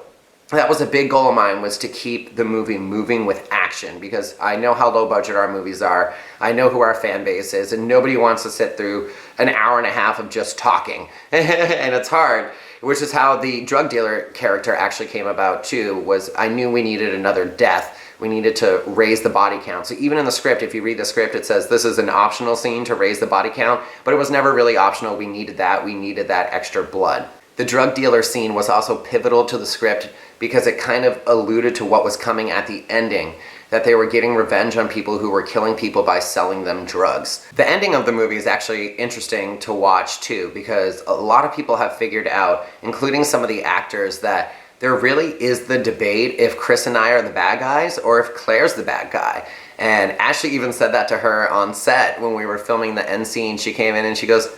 Speaker 1: that was a big goal of mine, was to keep the movie moving with action, because I know how low budget our movies are. I know who our fan base is, and nobody wants to sit through an hour and a half of just talking. And it's hard, which is how the drug dealer character actually came about too, was I knew we needed another death. We needed to raise the body count. So even in the script, if you read the script, it says this is an optional scene to raise the body count, but it was never really optional. We needed that. We needed that extra blood. The drug dealer scene was also pivotal to the script because it kind of alluded to what was coming at the ending, that they were getting revenge on people who were killing people by selling them drugs. The ending of the movie is actually interesting to watch too, because a lot of people have figured out, including some of the actors, that there really is the debate if Chris and I are the bad guys or if Claire's the bad guy. And Ashley even said that to her on set when we were filming the end scene. She came in and she goes,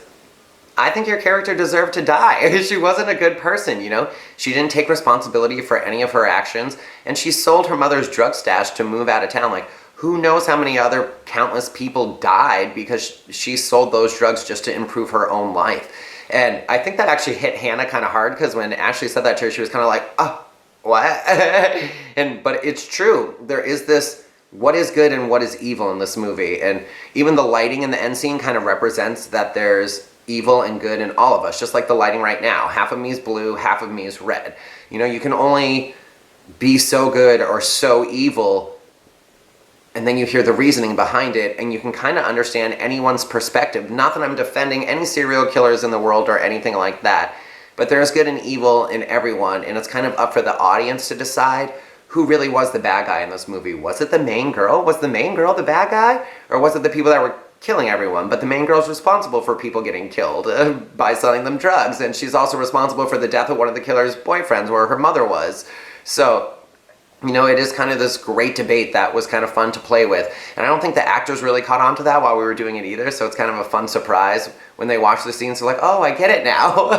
Speaker 1: I think your character deserved to die. She wasn't a good person, you know? She didn't take responsibility for any of her actions, and she sold her mother's drug stash to move out of town. Like, who knows how many other countless people died because she sold those drugs just to improve her own life. And I think that actually hit Hannah kind of hard, because when Ashley said that to her, she was kind of like, oh, what? But it's true. There is this, what is good and what is evil in this movie. And even the lighting in the end scene kind of represents that there's evil and good in all of us, just like the lighting right now. Half of me is blue, half of me is red. You know, you can only be so good or so evil, and then you hear the reasoning behind it, and you can kind of understand anyone's perspective. Not that I'm defending any serial killers in the world or anything like that, but there's good and evil in everyone, and it's kind of up for the audience to decide who really was the bad guy in this movie. Was it the main girl? Was the main girl the bad guy? Or was it the people that were killing everyone? But the main girl's responsible for people getting killed by selling them drugs, and she's also responsible for the death of one of the killer's boyfriends, where her mother was. So You know, it is kind of this great debate that was kind of fun to play with. And I don't think the actors really caught on to that while we were doing it either, so it's kind of a fun surprise when they watch the scenes. They're like, oh, I get it now.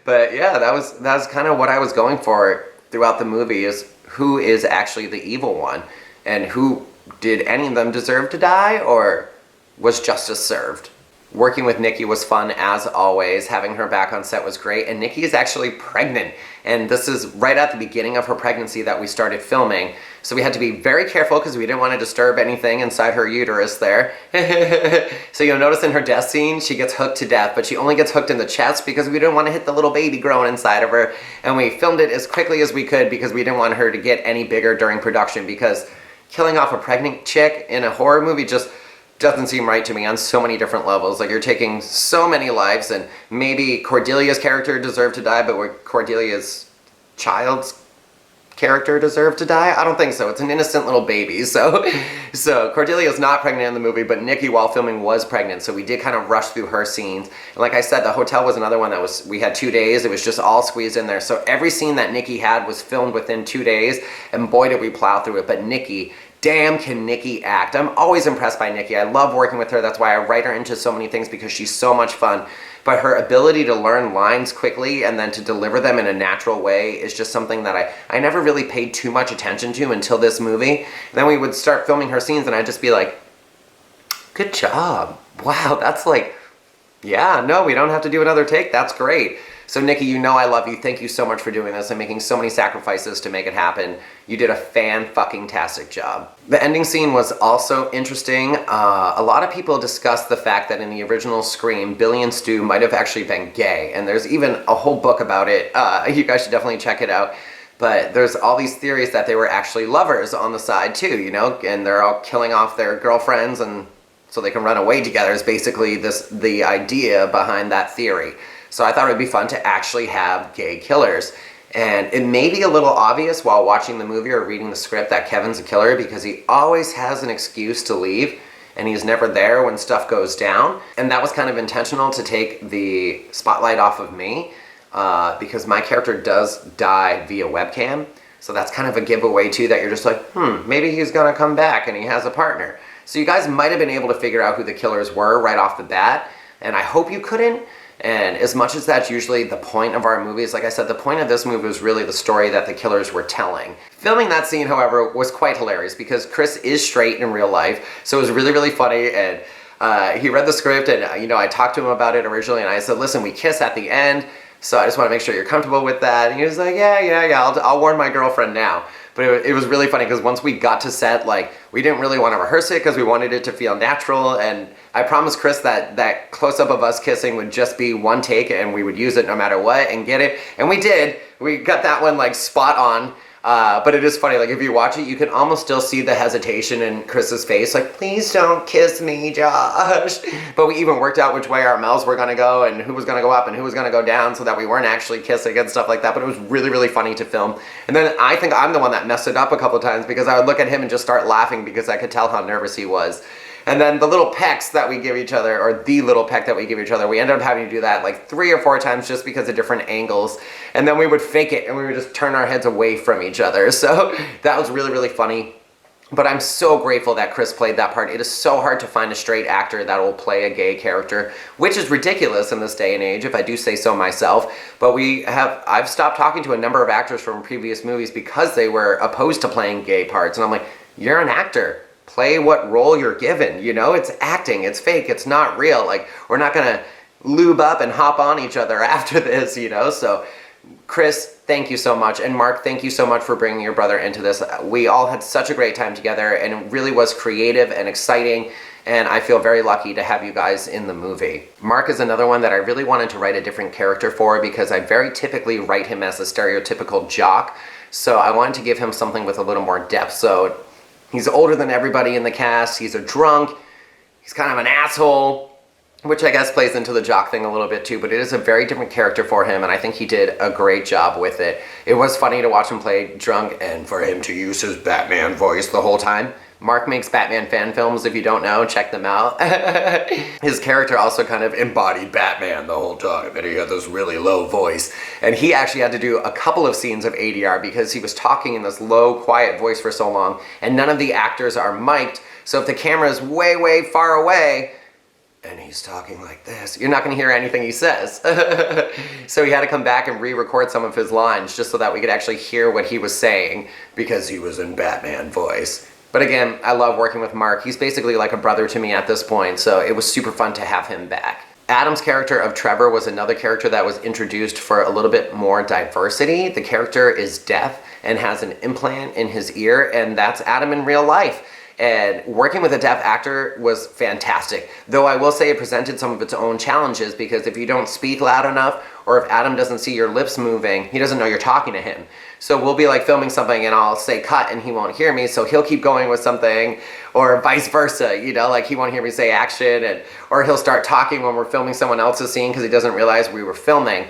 Speaker 1: But yeah, that was kind of what I was going for throughout the movie, is who is actually the evil one, and who did any of them deserve to die, or was justice served? Working with Nikki was fun as always. Having her back on set was great, and Nikki is actually pregnant, and this is right at the beginning of her pregnancy that we started filming, so we had to be very careful because we didn't want to disturb anything inside her uterus there. So you'll notice in her death scene, she gets hooked to death, but she only gets hooked in the chest because we didn't want to hit the little baby growing inside of her, and we filmed it as quickly as we could because we didn't want her to get any bigger during production, because killing off a pregnant chick in a horror movie just doesn't seem right to me on so many different levels. Like, you're taking so many lives, and maybe Cordelia's character deserved to die, but would Cordelia's child's character deserve to die? I don't think so. It's an innocent little baby. So Cordelia's not pregnant in the movie, but Nikki, while filming, was pregnant. So we did kind of rush through her scenes. And like I said, the hotel was another one that we had 2 days. It was just all squeezed in there. So every scene that Nikki had was filmed within 2 days, and boy, did we plow through it. But Nikki, damn, can Nikki act. I'm always impressed by Nikki. I love working with her. That's why I write her into so many things, because she's so much fun. But her ability to learn lines quickly and then to deliver them in a natural way is just something that I never really paid too much attention to until this movie. And then we would start filming her scenes, and I'd just be like, good job. Wow, that's like, yeah, no, we don't have to do another take. That's great. So Nikki, you know I love you. Thank you so much for doing this and making so many sacrifices to make it happen. You did a fan-fucking-tastic job. The ending scene was also interesting. A lot of people discussed the fact that in the original Scream, Billy and Stu might have actually been gay, and there's even a whole book about it. You guys should definitely check it out. But there's all these theories that they were actually lovers on the side too, you know, and they're all killing off their girlfriends and so they can run away together is basically the idea behind that theory. So I thought it would be fun to actually have gay killers. And it may be a little obvious while watching the movie or reading the script that Kevin's a killer, because he always has an excuse to leave, and he's never there when stuff goes down. And that was kind of intentional to take the spotlight off of me, because my character does die via webcam. So that's kind of a giveaway too, that you're just like, maybe he's gonna come back and he has a partner. So you guys might have been able to figure out who the killers were right off the bat, and I hope you couldn't. And as much as that's usually the point of our movies, like I said, the point of this movie was really the story that the killers were telling. Filming that scene, however, was quite hilarious because Chris is straight in real life, so it was really, really funny. And he read the script, and you know, I talked to him about it originally, and I said, listen, we kiss at the end, so I just want to make sure you're comfortable with that. And he was like, yeah, I'll warn my girlfriend now. But it was really funny because once we got to set, like, we didn't really want to rehearse it because we wanted it to feel natural. And I promised Chris that close-up of us kissing would just be one take and we would use it no matter what and get it. And we did. We got that one, like, spot on. But it is funny, like, if you watch it, you can almost still see the hesitation in Chris's face, like, please don't kiss me, Josh. But we even worked out which way our mouths were gonna go and who was gonna go up and who was gonna go down so that we weren't actually kissing and stuff like that. But it was really, really funny to film. And then I think I'm the one that messed it up a couple of times because I would look at him and just start laughing because I could tell how nervous he was. And then the little pecks that we give each other, or the little peck that we give each other, we ended up having to do that like 3 or 4 times just because of different angles. And then we would fake it and we would just turn our heads away from each other. So that was really, really funny. But I'm so grateful that Chris played that part. It is so hard to find a straight actor that will play a gay character, which is ridiculous in this day and age, if I do say so myself. But I've stopped talking to a number of actors from previous movies because they were opposed to playing gay parts. And I'm like, you're an actor. Play what role you're given, you know? It's acting, it's fake, it's not real. Like, we're not gonna lube up and hop on each other after this, you know? So, Chris, thank you so much. And Mark, thank you so much for bringing your brother into this. We all had such a great time together, and it really was creative and exciting, and I feel very lucky to have you guys in the movie. Mark is another one that I really wanted to write a different character for because I very typically write him as a stereotypical jock, so I wanted to give him something with a little more depth. So he's older than everybody in the cast, he's a drunk, he's kind of an asshole, which I guess plays into the jock thing a little bit too, but it is a very different character for him, and I think he did a great job with it. It was funny to watch him play drunk and for him to use his Batman voice the whole time, Mark makes Batman fan films. If you don't know, check them out. His character also kind of embodied Batman the whole time, and he had this really low voice. And he actually had to do a couple of scenes of ADR because he was talking in this low, quiet voice for so long, and none of the actors are mic'd. So if the camera is way, way far away, and he's talking like this, you're not going to hear anything he says. So he had to come back and re-record some of his lines just so that we could actually hear what he was saying because he was in Batman voice. But again, I love working with Mark. He's basically like a brother to me at this point, so it was super fun to have him back. Adam's character of Trevor was another character that was introduced for a little bit more diversity. The character is deaf and has an implant in his ear, and that's Adam in real life. And working with a deaf actor was fantastic. Though I will say it presented some of its own challenges because if you don't speak loud enough or if Adam doesn't see your lips moving, he doesn't know you're talking to him. So we'll be like filming something and I'll say cut and he won't hear me, so he'll keep going with something, or vice versa, you know, like he won't hear me say action, or he'll start talking when we're filming someone else's scene because he doesn't realize we were filming.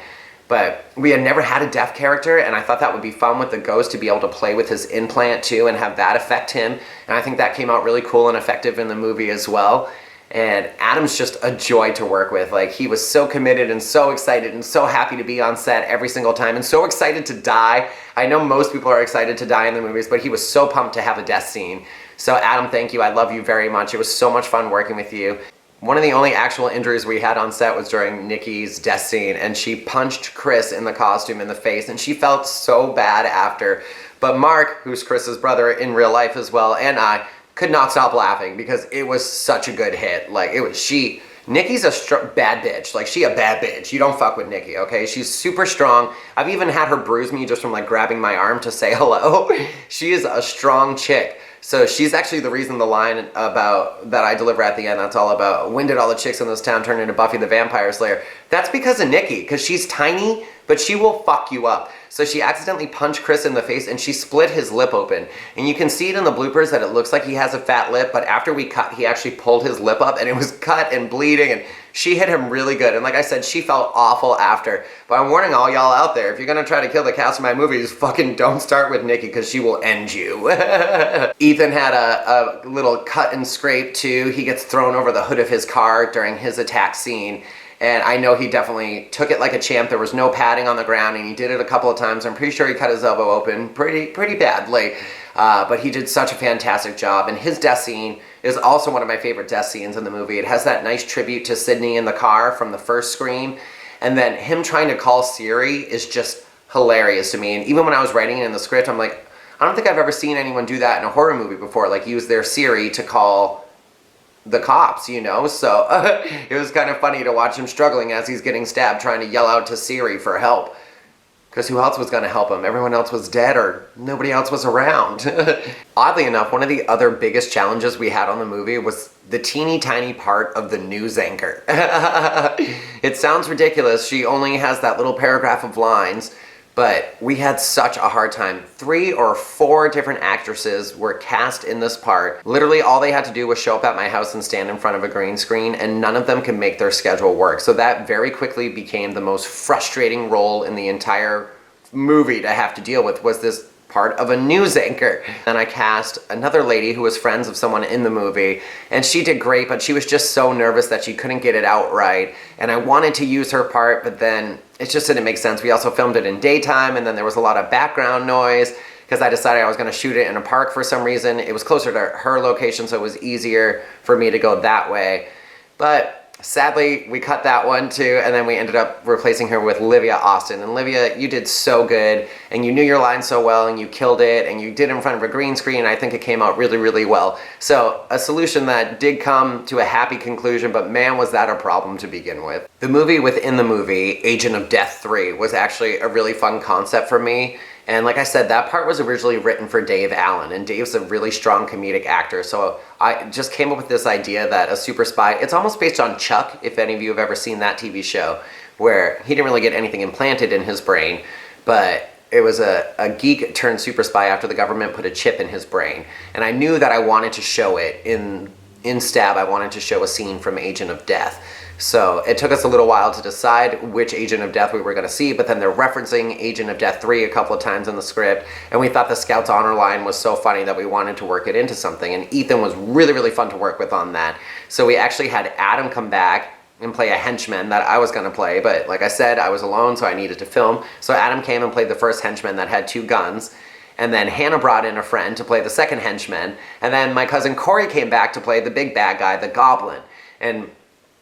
Speaker 1: But we had never had a deaf character, and I thought that would be fun with the ghost to be able to play with his implant too and have that affect him. And I think that came out really cool and effective in the movie as well. And Adam's just a joy to work with. Like, he was so committed and so excited and so happy to be on set every single time and so excited to die. I know most people are excited to die in the movies, but he was so pumped to have a death scene. So Adam, thank you. I love you very much. It was so much fun working with you. One of the only actual injuries we had on set was during Nikki's death scene, and she punched Chris in the costume in the face, and she felt so bad after. But Mark, who's Chris's brother in real life as well, and I could not stop laughing because it was such a good hit. Like, it was, Nikki's a bad bitch. Like, she a bad bitch. You don't fuck with Nikki, okay? She's super strong. I've even had her bruise me just from like grabbing my arm to say hello. She is a strong chick. So she's actually the reason the line about that I deliver at the end, that's all about when did all the chicks in this town turn into Buffy the Vampire Slayer? That's because of Nikki, because she's tiny, but she will fuck you up. So she accidentally punched Chris in the face and she split his lip open. And you can see it in the bloopers that it looks like he has a fat lip, but after we cut, he actually pulled his lip up and it was cut and bleeding, and she hit him really good. And like I said, she felt awful after. But I'm warning all y'all out there, if you're gonna try to kill the cast of my movies, fucking don't start with Nikki because she will end you. Ethan had a little cut and scrape too. He gets thrown over the hood of his car during his attack scene. And I know he definitely took it like a champ. There was no padding on the ground, and he did it a couple of times. I'm pretty sure he cut his elbow open pretty badly. But he did such a fantastic job. And his death scene is also one of my favorite death scenes in the movie. It has that nice tribute to Sydney in the car from the first Scream. And then him trying to call Siri is just hilarious to me. And even when I was writing it in the script, I'm like, I don't think I've ever seen anyone do that in a horror movie before. Like, use their Siri to call the cops, you know? So it was kind of funny to watch him struggling as he's getting stabbed, trying to yell out to Siri for help. Because who else was going to help him? Everyone else was dead or nobody else was around. Oddly enough, one of the other biggest challenges we had on the movie was the teeny tiny part of the news anchor. It sounds ridiculous. She only has that little paragraph of lines, but we had such a hard time. 3 or 4 different actresses were cast in this part. Literally all they had to do was show up at my house and stand in front of a green screen, and none of them could make their schedule work. So that very quickly became the most frustrating role in the entire movie to have to deal with, was this part of a news anchor. And I cast another lady who was friends of someone in the movie, and she did great, but she was just so nervous that she couldn't get it out right. And I wanted to use her part, but then it just didn't make sense. We also filmed it in daytime, and then there was a lot of background noise because I decided I was going to shoot it in a park for some reason. It was closer to her location, so it was easier for me to go that way. But sadly, we cut that one too, and then we ended up replacing her with Livia Austin. And Livia, you did so good, and you knew your line so well, and you killed it, and you did it in front of a green screen, and I think it came out really, really well. So a solution that did come to a happy conclusion, but man, was that a problem to begin with. The movie within the movie, Agent of Death 3, was actually a really fun concept for me. And like I said, that part was originally written for Dave Allen, and Dave's a really strong comedic actor. So I just came up with this idea that a super spy, it's almost based on Chuck, if any of you have ever seen that TV show, where he didn't really get anything implanted in his brain, but it was a geek turned super spy after the government put a chip in his brain. And I knew that I wanted to show it in in Stab, I wanted to show a scene from Agent of Death. So it took us a little while to decide which Agent of Death we were going to see, but then they're referencing Agent of Death 3 a couple of times in the script, and we thought the Scouts Honor line was so funny that we wanted to work it into something, and Ethan was really, really fun to work with on that. So we actually had Adam come back and play a henchman that I was going to play, but like I said, I was alone, so I needed to film. So Adam came and played the first henchman that had 2 guns, and then Hannah brought in a friend to play the second henchman, and then my cousin Corey came back to play the big bad guy, the Goblin. And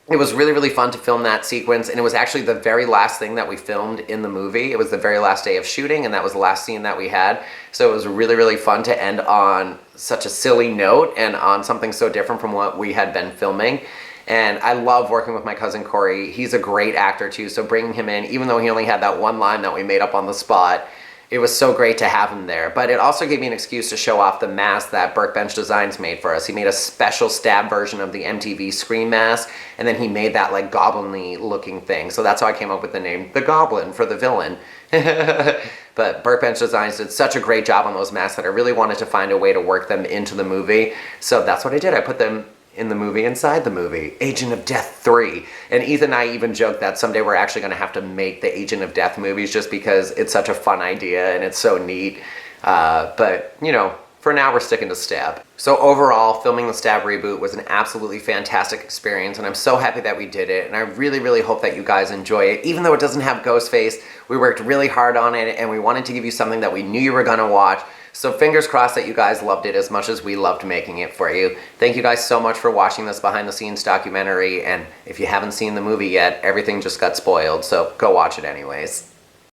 Speaker 1: it was really, really fun to film that sequence, and it was actually the very last thing that we filmed in the movie. It was the very last day of shooting, and that was the last scene that we had. So it was really, really fun to end on such a silly note and on something so different from what we had been filming. And I love working with my cousin Corey. He's a great actor too, so bringing him in, even though he only had that one line that we made up on the spot, it was so great to have him there. But it also gave me an excuse to show off the mask that Burkbench Designs made for us. He made a special Stab version of the MTV Scream mask, and then he made that like goblin-y looking thing. So that's how I came up with the name The Goblin for the villain. But Burkbench Designs did such a great job on those masks that I really wanted to find a way to work them into the movie. So that's what I did. I put them in the movie inside the movie, Agent of Death 3. And Ethan and I even joked that someday we're actually going to have to make the Agent of Death movies just because it's such a fun idea and it's so neat. But, you know, for now we're sticking to Stab. So overall, filming the Stab reboot was an absolutely fantastic experience, and I'm so happy that we did it, and I really, really hope that you guys enjoy it. Even though it doesn't have Ghostface, we worked really hard on it, and we wanted to give you something that we knew you were going to watch. So fingers crossed that you guys loved it as much as we loved making it for you. Thank you guys so much for watching this behind the scenes documentary, and if you haven't seen the movie yet, everything just got spoiled, so go watch it anyways.